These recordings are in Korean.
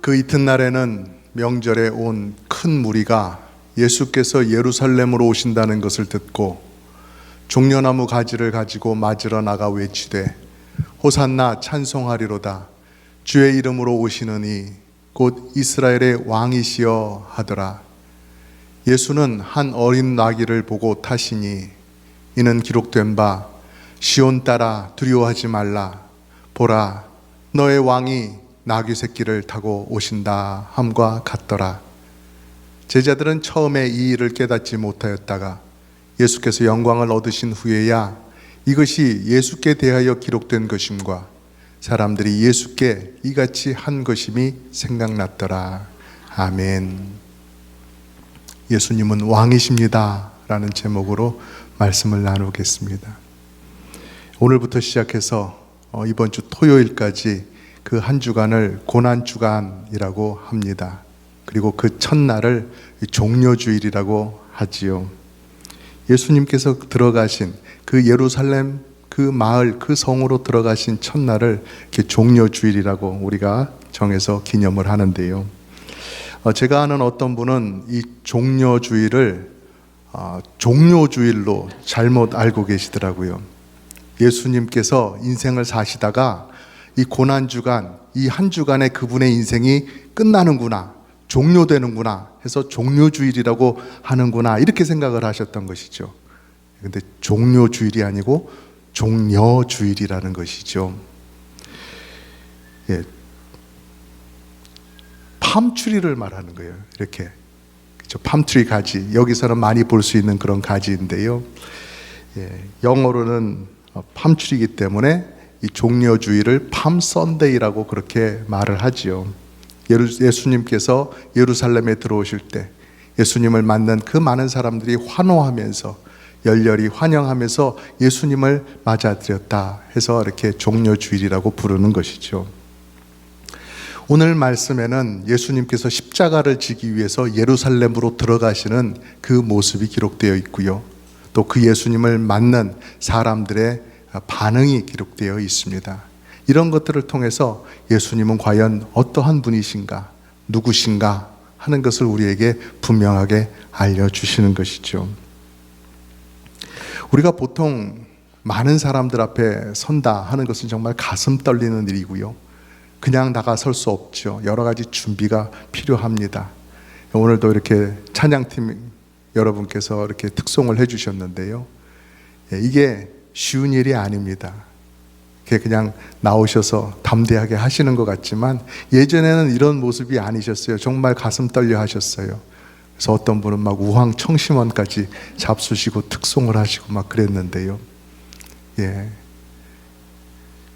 그 이튿날에는 명절에 온 큰 무리가 예수께서 예루살렘으로 오신다는 것을 듣고 종려나무 가지를 가지고 맞으러 나가 외치되 호산나 찬송하리로다. 주의 이름으로 오시느니 곧 이스라엘의 왕이시여 하더라. 예수는 한 어린 나귀를 보고 타시니 이는 기록된 바 시온 딸아 두려워하지 말라. 보라 너의 왕이 나귀 새끼를 타고 오신다 함과 같더라. 제자들은 처음에 이 일을 깨닫지 못하였다가 예수께서 영광을 얻으신 후에야 이것이 예수께 대하여 기록된 것임과 사람들이 예수께 이같이 한 것임이 생각났더라. 아멘. 예수님은 왕이십니다 라는 제목으로 말씀을 나누겠습니다. 오늘부터 시작해서 이번 주 토요일까지 그 한 주간을 고난주간이라고 합니다. 그리고 그 첫날을 종려주일이라고 하지요. 예수님께서 들어가신 그 예루살렘 그 마을 그 성으로 들어가신 첫날을 이렇게 종려주일이라고 우리가 정해서 기념을 하는데요. 제가 아는 어떤 분은 이 종려주일을 종료주일로 잘못 알고 계시더라고요. 예수님께서 인생을 사시다가 이 고난주간, 이 한 주간에 그분의 인생이 끝나는구나, 종료되는구나 해서 종료주일이라고 하는구나 이렇게 생각을 하셨던 것이죠. 근데 종료주일이 아니고 종려주일이라는 것이죠. 예, 팜트리를 말하는 거예요. 이렇게 그렇죠? 팜트리 가지, 여기서는 많이 볼 수 있는 그런 가지인데요. 예, 영어로는 팜트리이기 때문에 이 종려주일을 팜 선데이라고 그렇게 말을 하지요. 예수님께서 예루살렘에 들어오실 때 예수님을 만난 그 많은 사람들이 환호하면서 열렬히 환영하면서 예수님을 맞아들였다 해서 이렇게 종려주일이라고 부르는 것이죠. 오늘 말씀에는 예수님께서 십자가를 지기 위해서 예루살렘으로 들어가시는 그 모습이 기록되어 있고요. 또 그 예수님을 만난 사람들의 반응이 기록되어 있습니다. 이런 것들을 통해서 예수님은 과연 어떠한 분이신가, 누구신가 하는 것을 우리에게 분명하게 알려주시는 것이죠. 우리가 보통 많은 사람들 앞에 선다 하는 것은 정말 가슴 떨리는 일이고요. 그냥 나가 설 수 없죠. 여러 가지 준비가 필요합니다. 오늘도 이렇게 찬양팀 여러분께서 이렇게 특송을 해주셨는데요. 이게 쉬운 일이 아닙니다. 그냥 나오셔서 담대하게 하시는 것 같지만 예전에는 이런 모습이 아니셨어요. 정말 가슴 떨려 하셨어요. 그래서 어떤 분은 막 우황청심원까지 잡수시고 특송을 하시고 막 그랬는데요. 예,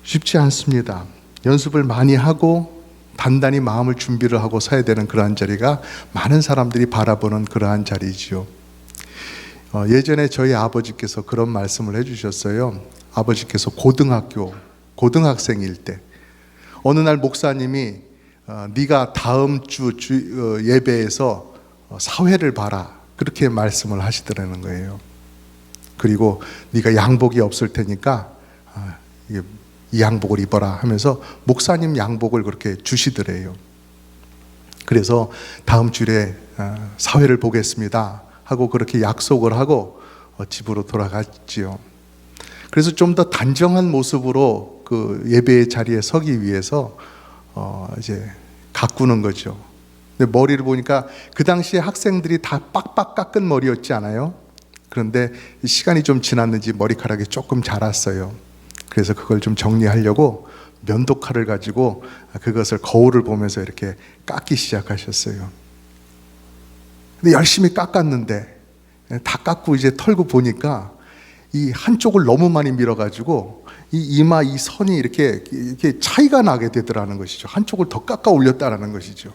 쉽지 않습니다. 연습을 많이 하고 단단히 마음을 준비를 하고 서야 되는 그러한 자리가 많은 사람들이 바라보는 그러한 자리지요. 예전에 저희 아버지께서 그런 말씀을 해주셨어요. 아버지께서 고등학생일 때 어느 날 목사님이 네가 다음 주 예배에서 사회를 봐라 그렇게 말씀을 하시더라는 거예요. 그리고 네가 양복이 없을 테니까 이 양복을 입어라 하면서 목사님 양복을 그렇게 주시더래요. 그래서 다음 주에 사회를 보겠습니다 하고 그렇게 약속을 하고 집으로 돌아갔지요. 그래서 좀 더 단정한 모습으로 그 예배의 자리에 서기 위해서 이제 가꾸는 거죠. 근데 머리를 보니까 그 당시에 학생들이 다 빡빡 깎은 머리였지 않아요? 그런데 시간이 좀 지났는지 머리카락이 조금 자랐어요. 그래서 그걸 좀 정리하려고 면도칼을 가지고 그것을 거울을 보면서 이렇게 깎기 시작하셨어요. 근데 열심히 깎았는데 다 깎고 이제 털고 보니까 이 한쪽을 너무 많이 밀어가지고 이 이마 이 선이 이렇게 차이가 나게 되더라는 것이죠. 한쪽을 더 깎아 올렸다라는 것이죠.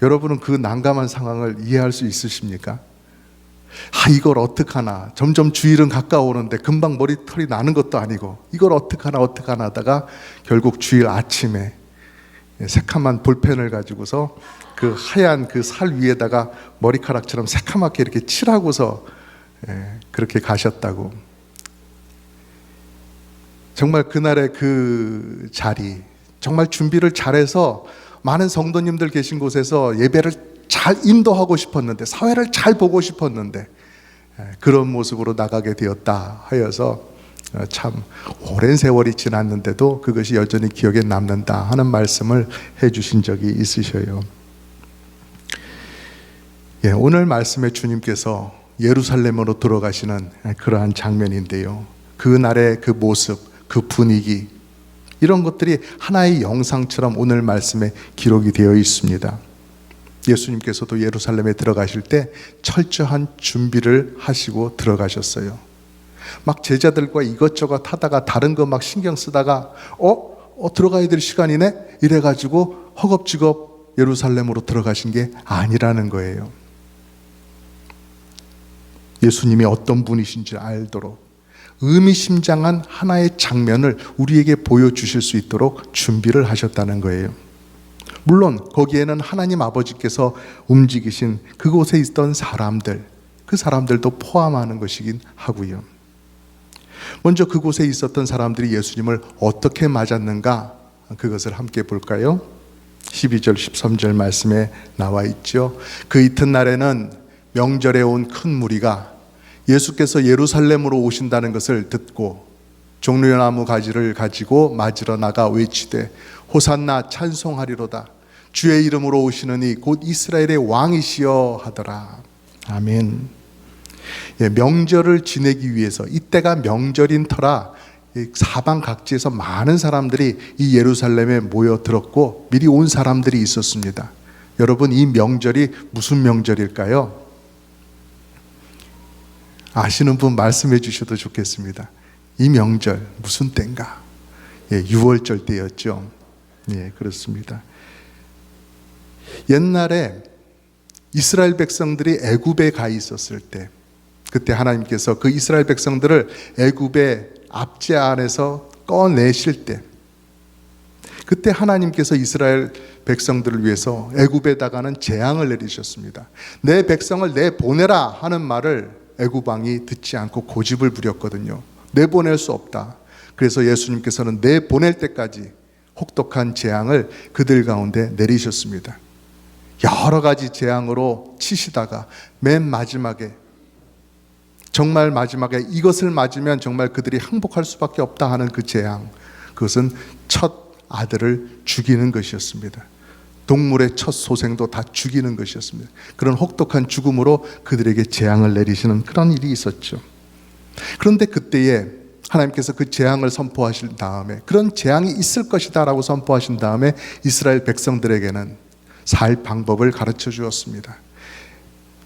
여러분은 그 난감한 상황을 이해할 수 있으십니까? 이걸 어떡하나, 점점 주일은 가까워오는데 금방 머리털이 나는 것도 아니고 이걸 어떡하나 하다가 결국 주일 아침에 새카만 볼펜을 가지고서 그 하얀 그 살 위에다가 머리카락처럼 새카맣게 이렇게 칠하고서 그렇게 가셨다고. 정말 그날의 그 자리, 정말 준비를 잘해서 많은 성도님들 계신 곳에서 예배를 잘 인도하고 싶었는데, 사회를 잘 보고 싶었는데 그런 모습으로 나가게 되었다 하여서 참 오랜 세월이 지났는데도 그것이 여전히 기억에 남는다 하는 말씀을 해주신 적이 있으셔요. 오늘 말씀에 주님께서 예루살렘으로 들어가시는 그러한 장면인데요, 그날의 그 모습, 그 분위기, 이런 것들이 하나의 영상처럼 오늘 말씀에 기록이 되어 있습니다. 예수님께서도 예루살렘에 들어가실 때 철저한 준비를 하시고 들어가셨어요. 막 제자들과 이것저것 하다가 다른 거 막 신경 쓰다가 들어가야 될 시간이네 이래가지고 허겁지겁 예루살렘으로 들어가신 게 아니라는 거예요. 예수님이 어떤 분이신지 알도록 의미심장한 하나의 장면을 우리에게 보여주실 수 있도록 준비를 하셨다는 거예요. 물론 거기에는 하나님 아버지께서 움직이신 그곳에 있던 사람들, 그 사람들도 포함하는 것이긴 하고요. 먼저 그곳에 있었던 사람들이 예수님을 어떻게 맞았는가, 그것을 함께 볼까요? 12절 13절 말씀에 나와 있죠. 그 이튿날에는 명절에 온 큰 무리가 예수께서 예루살렘으로 오신다는 것을 듣고 종려나무 가지를 가지고 맞으러 나가 외치되 호산나 찬송하리로다, 주의 이름으로 오시느니 곧 이스라엘의 왕이시여 하더라. 아멘. 명절을 지내기 위해서, 이때가 명절인 터라 사방 각지에서 많은 사람들이 이 예루살렘에 모여들었고 미리 온 사람들이 있었습니다. 여러분, 이 명절이 무슨 명절일까요? 아시는 분 말씀해 주셔도 좋겠습니다. 이 명절 무슨 때인가? 6월절 때였죠. 그렇습니다. 옛날에 이스라엘 백성들이 애굽에 가 있었을 때, 그때 하나님께서 그 이스라엘 백성들을 애굽의 압제 안에서 꺼내실 때, 그때 하나님께서 이스라엘 백성들을 위해서 애굽에다가는 재앙을 내리셨습니다. 내 백성을 내보내라 하는 말을 애굽 왕이 듣지 않고 고집을 부렸거든요. 내보낼 수 없다. 그래서 예수님께서는 내보낼 때까지 혹독한 재앙을 그들 가운데 내리셨습니다. 여러 가지 재앙으로 치시다가 맨 마지막에, 정말 마지막에 이것을 맞으면 정말 그들이 항복할 수밖에 없다 하는 그 재앙, 그것은 첫 아들을 죽이는 것이었습니다. 동물의 첫 소생도 다 죽이는 것이었습니다. 그런 혹독한 죽음으로 그들에게 재앙을 내리시는 그런 일이 있었죠. 그런데 그때에 하나님께서 그 재앙을 선포하신 다음에, 그런 재앙이 있을 것이다 라고 선포하신 다음에 이스라엘 백성들에게는 살 방법을 가르쳐 주었습니다.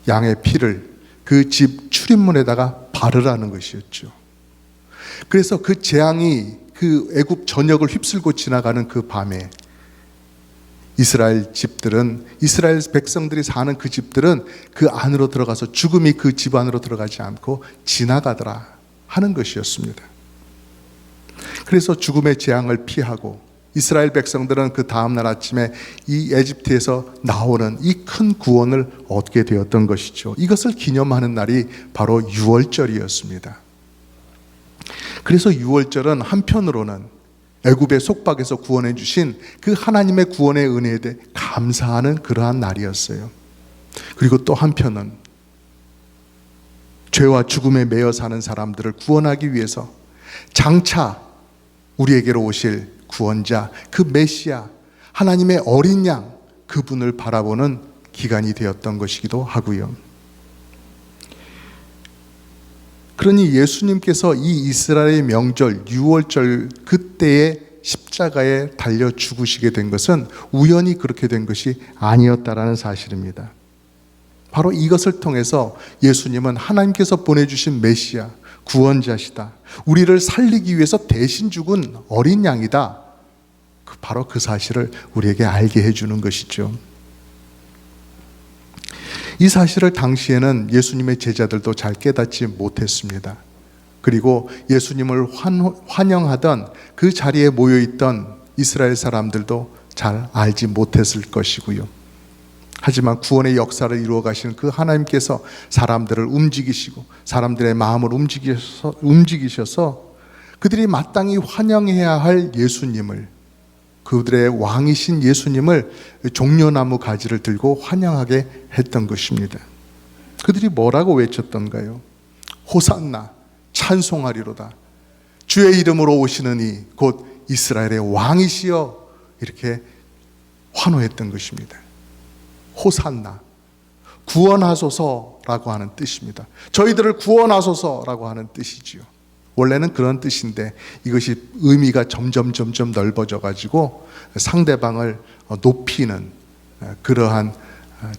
양의 피를 그 집 출입문에다가 바르라는 것이었죠. 그래서 그 재앙이 그 애굽 전역을 휩쓸고 지나가는 그 밤에 이스라엘 집들은, 이스라엘 백성들이 사는 그 집들은 그 안으로 들어가서 죽음이 그 집 안으로 들어가지 않고 지나가더라 하는 것이었습니다. 그래서 죽음의 재앙을 피하고 이스라엘 백성들은 그 다음날 아침에 이 에집트에서 나오는 이 큰 구원을 얻게 되었던 것이죠. 이것을 기념하는 날이 바로 6월절이었습니다. 그래서 6월절은 한편으로는 애굽의 속박에서 구원해 주신 그 하나님의 구원의 은혜에 대해 감사하는 그러한 날이었어요. 그리고 또 한편은 죄와 죽음에 매여 사는 사람들을 구원하기 위해서 장차 우리에게로 오실 구원자, 그 메시아, 하나님의 어린 양, 그분을 바라보는 기간이 되었던 것이기도 하고요. 그러니 예수님께서 이 이스라엘의 명절 6월절 그때에 십자가에 달려 죽으시게 된 것은 우연히 그렇게 된 것이 아니었다라는 사실입니다. 바로 이것을 통해서 예수님은 하나님께서 보내주신 메시아, 구원자시다, 우리를 살리기 위해서 대신 죽은 어린 양이다, 바로 그 사실을 우리에게 알게 해주는 것이죠. 이 사실을 당시에는 예수님의 제자들도 잘 깨닫지 못했습니다. 그리고 예수님을 환영하던 그 자리에 모여있던 이스라엘 사람들도 잘 알지 못했을 것이고요. 하지만 구원의 역사를 이루어 가시는 그 하나님께서 사람들을 움직이시고 사람들의 마음을 움직이셔서 그들이 마땅히 환영해야 할 예수님을, 그들의 왕이신 예수님을 종려나무 가지를 들고 환영하게 했던 것입니다. 그들이 뭐라고 외쳤던가요? 호산나, 찬송하리로다. 주의 이름으로 오시는 이 곧 이스라엘의 왕이시여, 이렇게 환호했던 것입니다. 호산나, 구원하소서라고 하는 뜻입니다. 저희들을 구원하소서라고 하는 뜻이지요. 원래는 그런 뜻인데 이것이 의미가 점점 넓어져 가지고 상대방을 높이는 그러한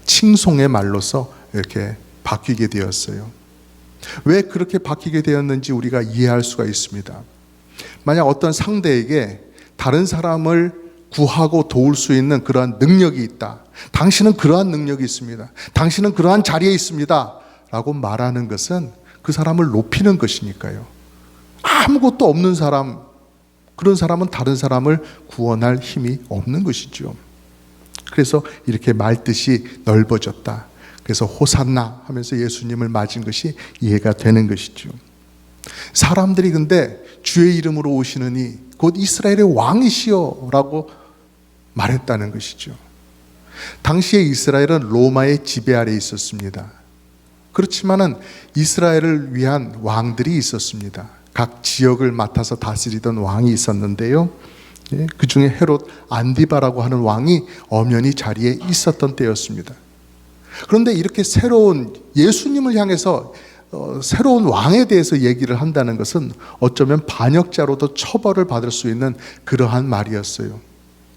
칭송의 말로서 이렇게 바뀌게 되었어요. 왜 그렇게 바뀌게 되었는지 우리가 이해할 수가 있습니다. 만약 어떤 상대에게 다른 사람을 구하고 도울 수 있는 그러한 능력이 있다, 당신은 그러한 능력이 있습니다, 당신은 그러한 자리에 있습니다 라고 말하는 것은 그 사람을 높이는 것이니까요. 아무것도 없는 사람, 그런 사람은 다른 사람을 구원할 힘이 없는 것이죠. 그래서 이렇게 말뜻이 넓어졌다. 그래서 호산나 하면서 예수님을 맞은 것이 이해가 되는 것이죠. 사람들이 근데 주의 이름으로 오시느니 곧 이스라엘의 왕이시여 라고 말했다는 것이죠. 당시에 이스라엘은 로마의 지배 아래에 있었습니다. 그렇지만은 이스라엘을 위한 왕들이 있었습니다. 각 지역을 맡아서 다스리던 왕이 있었는데요, 그 중에 헤롯 안디바라고 하는 왕이 엄연히 자리에 있었던 때였습니다. 그런데 이렇게 새로운 예수님을 향해서 새로운 왕에 대해서 얘기를 한다는 것은 어쩌면 반역자로도 처벌을 받을 수 있는 그러한 말이었어요.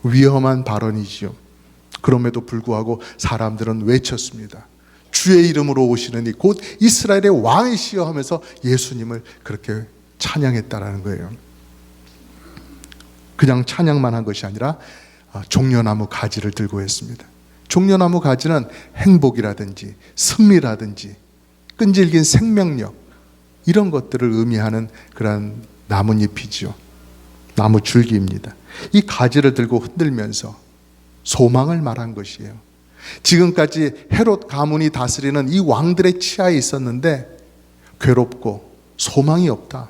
위험한 발언이지요. 그럼에도 불구하고 사람들은 외쳤습니다. 주의 이름으로 오시느니 곧 이스라엘의 왕이시여 하면서 예수님을 그렇게 찬양했다라는 거예요. 그냥 찬양만 한 것이 아니라 종려나무 가지를 들고 했습니다. 종려나무 가지는 행복이라든지 승리라든지 끈질긴 생명력, 이런 것들을 의미하는 그런 나뭇잎이지요. 나무 줄기입니다. 이 가지를 들고 흔들면서 소망을 말한 것이에요. 지금까지 헤롯 가문이 다스리는 이 왕들의 치하에 있었는데 괴롭고 소망이 없다.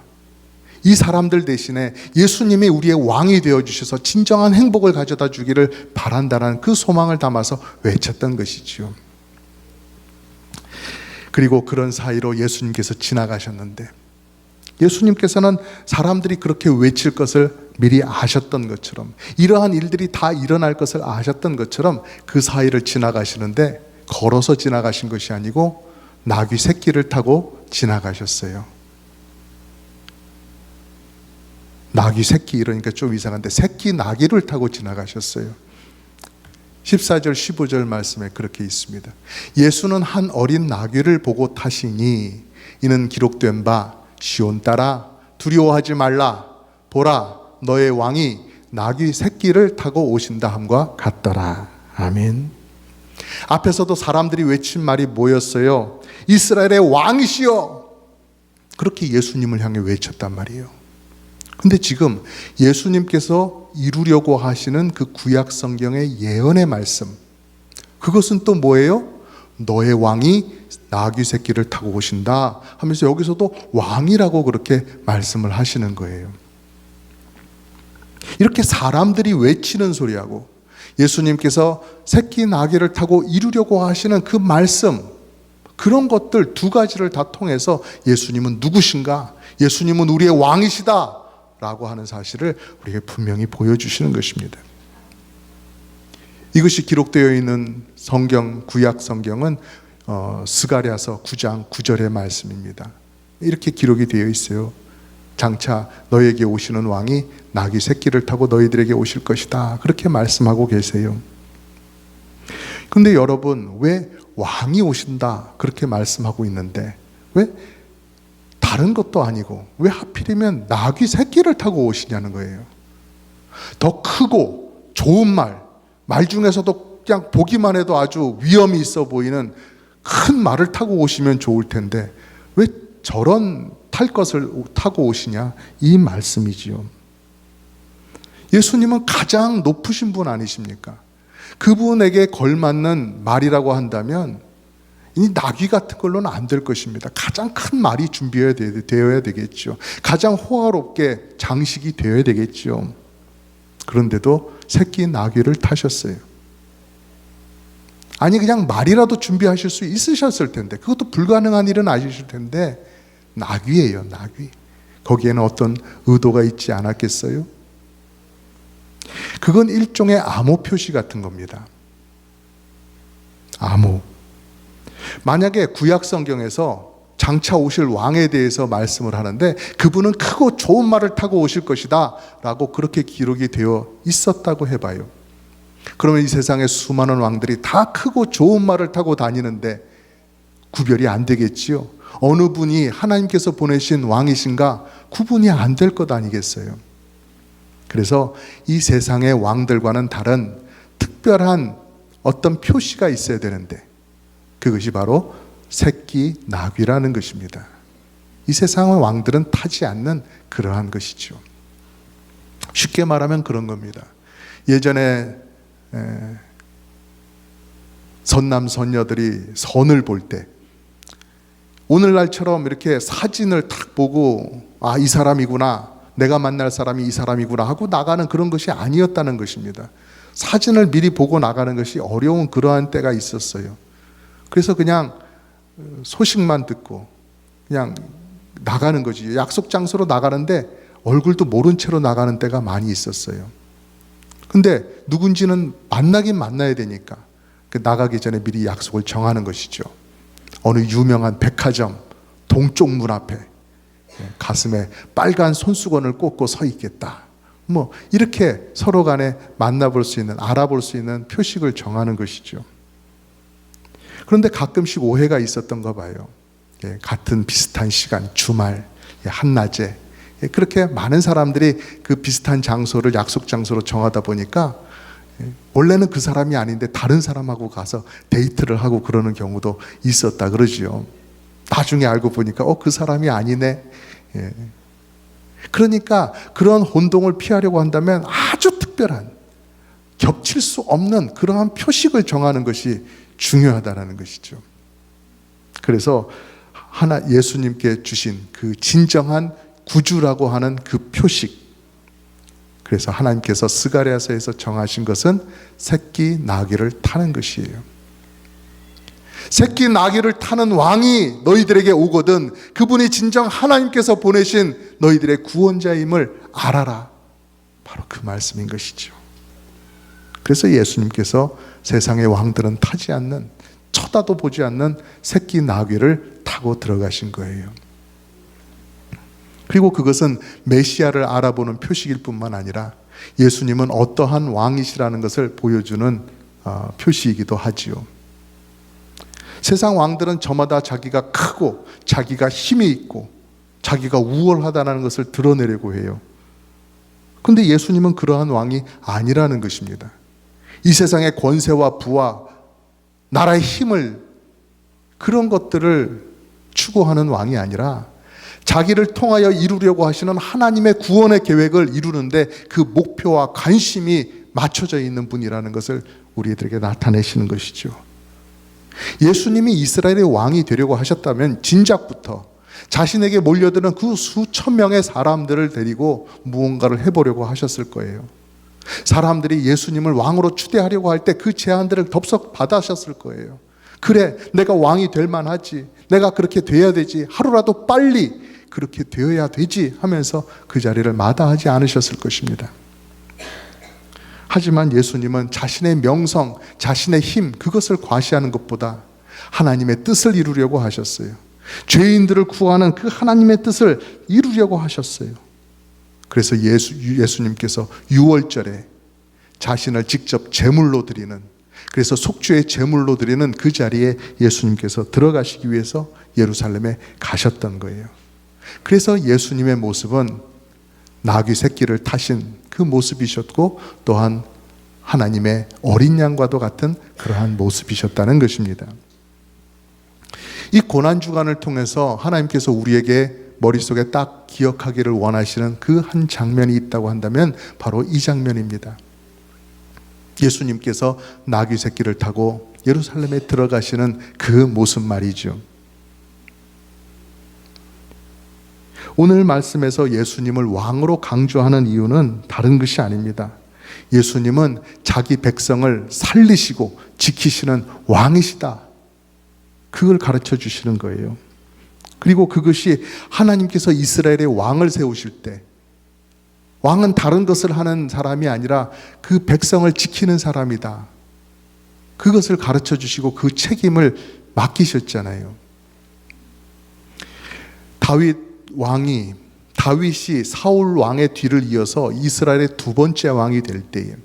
이 사람들 대신에 예수님이 우리의 왕이 되어주셔서 진정한 행복을 가져다 주기를 바란다는 그 소망을 담아서 외쳤던 것이지요. 그리고 그런 사이로 예수님께서 지나가셨는데, 예수님께서는 사람들이 그렇게 외칠 것을 미리 아셨던 것처럼, 이러한 일들이 다 일어날 것을 아셨던 것처럼 그 사이를 지나가시는데 걸어서 지나가신 것이 아니고 나귀 새끼를 타고 지나가셨어요. 나귀 새끼 이러니까 좀 이상한데 새끼 나귀를 타고 지나가셨어요. 14절 15절 말씀에 그렇게 있습니다. 예수는 한 어린 나귀를 보고 타시니 이는 기록된 바 시온 딸아 두려워하지 말라 보라 너의 왕이 나귀 새끼를 타고 오신다 함과 같더라. 아멘. 앞에서도 사람들이 외친 말이 뭐였어요? 이스라엘의 왕이시여, 그렇게 예수님을 향해 외쳤단 말이에요. 근데 지금 예수님께서 이루려고 하시는 그 구약 성경의 예언의 말씀, 그것은 또 뭐예요? 너의 왕이 나귀 새끼를 타고 오신다 하면서 여기서도 왕이라고 그렇게 말씀을 하시는 거예요. 이렇게 사람들이 외치는 소리하고 예수님께서 새끼 나귀를 타고 이루려고 하시는 그 말씀, 그런 것들 두 가지를 다 통해서 예수님은 누구신가? 예수님은 우리의 왕이시다 라고 하는 사실을 우리에게 분명히 보여주시는 것입니다. 이것이 기록되어 있는 성경, 구약 성경은 스가랴서 9장 9절의 말씀입니다. 이렇게 기록이 되어 있어요. 장차 너에게 오시는 왕이 나귀 새끼를 타고 너희들에게 오실 것이다, 그렇게 말씀하고 계세요. 근데 여러분, 왜 왕이 오신다 그렇게 말씀하고 있는데 왜 다른 것도 아니고 왜 하필이면 나귀 새끼를 타고 오시냐는 거예요. 더 크고 좋은 말 중에서도 그냥 보기만 해도 아주 위험이 있어 보이는 큰 말을 타고 오시면 좋을 텐데 왜 저런 탈 것을 타고 오시냐, 이 말씀이지요. 예수님은 가장 높으신 분 아니십니까? 그분에게 걸맞는 말이라고 한다면 이 나귀 같은 걸로는 안 될 것입니다. 가장 큰 말이 준비되어야 되겠죠. 가장 호화롭게 장식이 되어야 되겠죠. 그런데도 새끼 나귀를 타셨어요. 아니 그냥 말이라도 준비하실 수 있으셨을 텐데, 그것도 불가능한 일은 아니실 텐데 나귀예요, 나귀. 거기에는 어떤 의도가 있지 않았겠어요? 그건 일종의 암호 표시 같은 겁니다. 암호. 만약에 구약 성경에서 장차 오실 왕에 대해서 말씀을 하는데 그분은 크고 좋은 말을 타고 오실 것이다 라고 그렇게 기록이 되어 있었다고 해봐요. 그러면 이 세상에 수많은 왕들이 다 크고 좋은 말을 타고 다니는데 구별이 안 되겠지요. 어느 분이 하나님께서 보내신 왕이신가 구분이 안 될 것 아니겠어요. 그래서 이 세상의 왕들과는 다른 특별한 어떤 표시가 있어야 되는데 그것이 바로 새끼 나귀라는 것입니다. 이 세상의 왕들은 타지 않는 그러한 것이죠. 쉽게 말하면 그런 겁니다. 예전에 선남 선녀들이 선을 볼 때 오늘날처럼 이렇게 사진을 딱 보고 아, 이 사람이구나, 내가 만날 사람이 이 사람이구나 하고 나가는 그런 것이 아니었다는 것입니다. 사진을 미리 보고 나가는 것이 어려운 그러한 때가 있었어요. 그래서 그냥 소식만 듣고 그냥 나가는 거지. 약속 장소로 나가는데 얼굴도 모른 채로 나가는 때가 많이 있었어요. 근데 누군지는 만나긴 만나야 되니까 나가기 전에 미리 약속을 정하는 것이죠. 어느 유명한 백화점 동쪽 문 앞에 가슴에 빨간 손수건을 꽂고 서 있겠다. 뭐 이렇게 서로 간에 만나볼 수 있는, 알아볼 수 있는 표식을 정하는 것이죠. 그런데 가끔씩 오해가 있었던가 봐요. 같은 비슷한 시간, 주말, 한낮에 그렇게 많은 사람들이 그 비슷한 장소를 약속 장소로 정하다 보니까 원래는 그 사람이 아닌데 다른 사람하고 가서 데이트를 하고 그러는 경우도 있었다 그러지요. 나중에 알고 보니까 그 사람이 아니네. 그러니까 그런 혼동을 피하려고 한다면 아주 특별한, 겹칠 수 없는 그러한 표식을 정하는 것이 중요하다는 것이죠. 그래서 예수님께 주신 그 진정한 구주라고 하는 그 표식, 그래서 하나님께서 스가랴서에서 정하신 것은 새끼 나귀를 타는 것이에요. 새끼 나귀를 타는 왕이 너희들에게 오거든 그분이 진정 하나님께서 보내신 너희들의 구원자임을 알아라. 바로 그 말씀인 것이죠. 그래서 예수님께서 세상의 왕들은 타지 않는, 쳐다도 보지 않는 새끼 나귀를 타고 들어가신 거예요. 그리고 그것은 메시아를 알아보는 표식일 뿐만 아니라 예수님은 어떠한 왕이시라는 것을 보여주는 표시이기도 하지요. 세상 왕들은 저마다 자기가 크고 자기가 힘이 있고 자기가 우월하다는 것을 드러내려고 해요. 그런데 예수님은 그러한 왕이 아니라는 것입니다. 이 세상의 권세와 부와 나라의 힘을, 그런 것들을 추구하는 왕이 아니라 자기를 통하여 이루려고 하시는 하나님의 구원의 계획을 이루는데 그 목표와 관심이 맞춰져 있는 분이라는 것을 우리들에게 나타내시는 것이죠. 예수님이 이스라엘의 왕이 되려고 하셨다면 진작부터 자신에게 몰려드는 그 수천 명의 사람들을 데리고 무언가를 해보려고 하셨을 거예요. 사람들이 예수님을 왕으로 추대하려고 할 때 그 제안들을 덥석 받으셨을 거예요. 그래, 내가 왕이 될 만하지, 내가 그렇게 돼야 되지, 하루라도 빨리 그렇게 되어야 되지 하면서 그 자리를 마다하지 않으셨을 것입니다. 하지만 예수님은 자신의 명성, 자신의 힘, 그것을 과시하는 것보다 하나님의 뜻을 이루려고 하셨어요. 죄인들을 구하는 그 하나님의 뜻을 이루려고 하셨어요. 그래서 예수님께서 유월절에 자신을 직접 제물로 드리는, 그래서 속죄의 제물로 드리는 그 자리에 예수님께서 들어가시기 위해서 예루살렘에 가셨던 거예요. 그래서 예수님의 모습은 나귀 새끼를 타신 그 모습이셨고 또한 하나님의 어린 양과도 같은 그러한 모습이셨다는 것입니다. 이 고난주간을 통해서 하나님께서 우리에게 머릿속에 딱 기억하기를 원하시는 그 한 장면이 있다고 한다면 바로 이 장면입니다. 예수님께서 나귀 새끼를 타고 예루살렘에 들어가시는 그 모습 말이죠. 오늘 말씀에서 예수님을 왕으로 강조하는 이유는 다른 것이 아닙니다. 예수님은 자기 백성을 살리시고 지키시는 왕이시다. 그걸 가르쳐 주시는 거예요. 그리고 그것이 하나님께서 이스라엘의 왕을 세우실 때, 왕은 다른 것을 하는 사람이 아니라 그 백성을 지키는 사람이다. 그것을 가르쳐 주시고 그 책임을 맡기셨잖아요. 다윗이 사울 왕의 뒤를 이어서 이스라엘의 두 번째 왕이 될 때에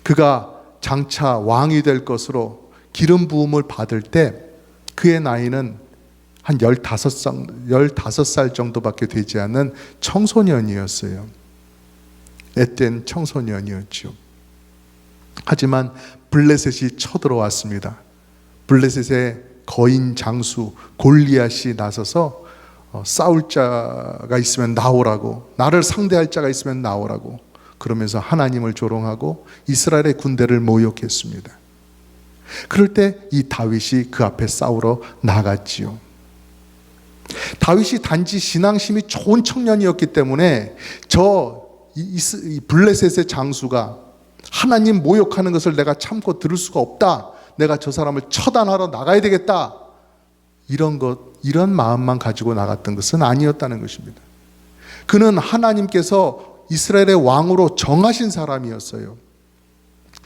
그가 장차 왕이 될 것으로 기름 부음을 받을 때 그의 나이는 한 15살 정도밖에 되지 않은 청소년이었어요. 앳된 청소년이었죠. 하지만 블레셋이 쳐들어왔습니다. 블레셋의 거인 장수 골리앗이 나서서 싸울 자가 있으면 나오라고, 나를 상대할 자가 있으면 나오라고 그러면서 하나님을 조롱하고 이스라엘의 군대를 모욕했습니다. 그럴 때 이 다윗이 그 앞에 싸우러 나갔지요. 다윗이 단지 신앙심이 좋은 청년이었기 때문에 이 블레셋의 장수가 하나님 모욕하는 것을 내가 참고 들을 수가 없다, 내가 저 사람을 처단하러 나가야 되겠다, 이런 마음만 가지고 나갔던 것은 아니었다는 것입니다. 그는 하나님께서 이스라엘의 왕으로 정하신 사람이었어요.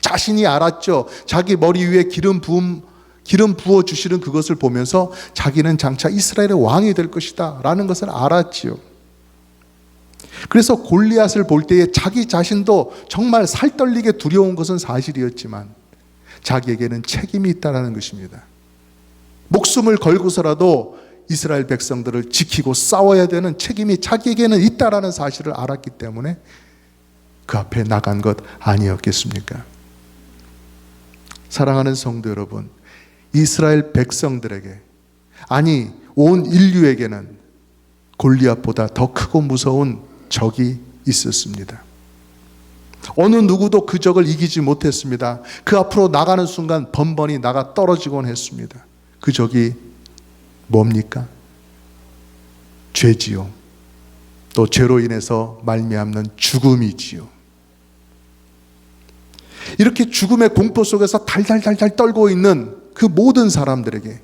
자신이 알았죠. 자기 머리 위에 기름 부어 주시는 그것을 보면서 자기는 장차 이스라엘의 왕이 될 것이다 라는 것을 알았지요. 그래서 골리앗을 볼 때에 자기 자신도 정말 살떨리게 두려운 것은 사실이었지만 자기에게는 책임이 있다는 것입니다. 목숨을 걸고서라도 이스라엘 백성들을 지키고 싸워야 되는 책임이 자기에게는 있다는 사실을 알았기 때문에 그 앞에 나간 것 아니었겠습니까? 사랑하는 성도 여러분, 이스라엘 백성들에게, 아니 온 인류에게는 골리앗보다 더 크고 무서운 적이 있었습니다. 어느 누구도 그 적을 이기지 못했습니다. 그 앞으로 나가는 순간 번번이 나가 떨어지곤 했습니다. 그 적이 뭡니까? 죄지요. 또 죄로 인해서 말미암는 죽음이지요. 이렇게 죽음의 공포 속에서 달달달달 떨고 있는 그 모든 사람들에게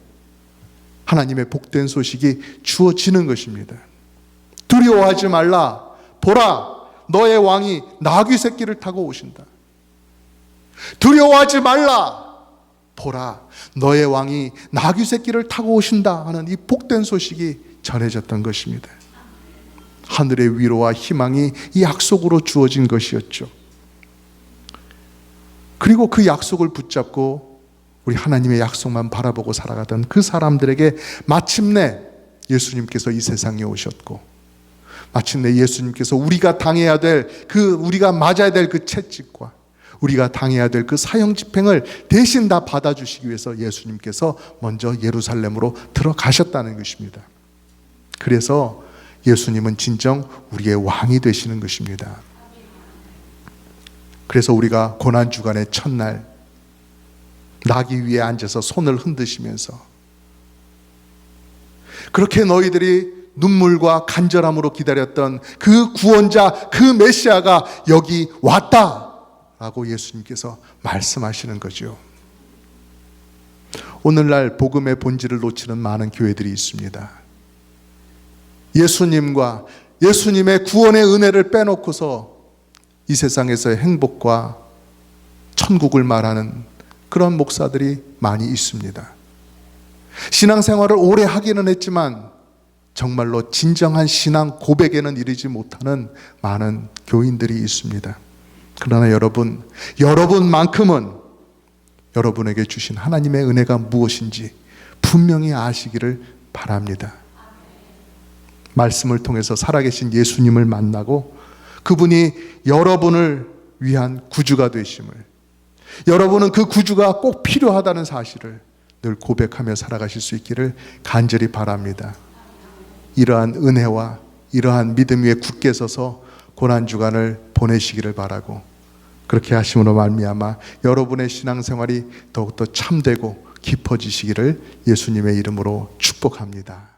하나님의 복된 소식이 주어지는 것입니다. 두려워하지 말라. 보라, 너의 왕이 나귀 새끼를 타고 오신다. 두려워하지 말라. 보라, 너의 왕이 나귀 새끼를 타고 오신다 하는 이 복된 소식이 전해졌던 것입니다. 하늘의 위로와 희망이 이 약속으로 주어진 것이었죠. 그리고 그 약속을 붙잡고 우리 하나님의 약속만 바라보고 살아가던 그 사람들에게 마침내 예수님께서 이 세상에 오셨고, 마침내 예수님께서 우리가 당해야 될 우리가 맞아야 될 그 채찍과 우리가 당해야 될 그 사형 집행을 대신 다 받아주시기 위해서 예수님께서 먼저 예루살렘으로 들어가셨다는 것입니다. 그래서 예수님은 진정 우리의 왕이 되시는 것입니다. 그래서 우리가 고난주간의 첫날 나귀 위에 앉아서 손을 흔드시면서 그렇게 너희들이 눈물과 간절함으로 기다렸던 그 구원자, 그 메시아가 여기 왔다 라고 예수님께서 말씀하시는 거죠. 오늘날 복음의 본질을 놓치는 많은 교회들이 있습니다. 예수님과 예수님의 구원의 은혜를 빼놓고서 이 세상에서의 행복과 천국을 말하는 그런 목사들이 많이 있습니다. 신앙생활을 오래 하기는 했지만 정말로 진정한 신앙 고백에는 이르지 못하는 많은 교인들이 있습니다. 그러나 여러분만큼은 여러분에게 주신 하나님의 은혜가 무엇인지 분명히 아시기를 바랍니다. 말씀을 통해서 살아계신 예수님을 만나고 그분이 여러분을 위한 구주가 되심을, 여러분은 그 구주가 꼭 필요하다는 사실을 늘 고백하며 살아가실 수 있기를 간절히 바랍니다. 이러한 은혜와 이러한 믿음 위에 굳게 서서 고난주간을 보내시기를 바라고, 그렇게 하심으로 말미암아 여러분의 신앙생활이 더욱더 참되고 깊어지시기를 예수님의 이름으로 축복합니다.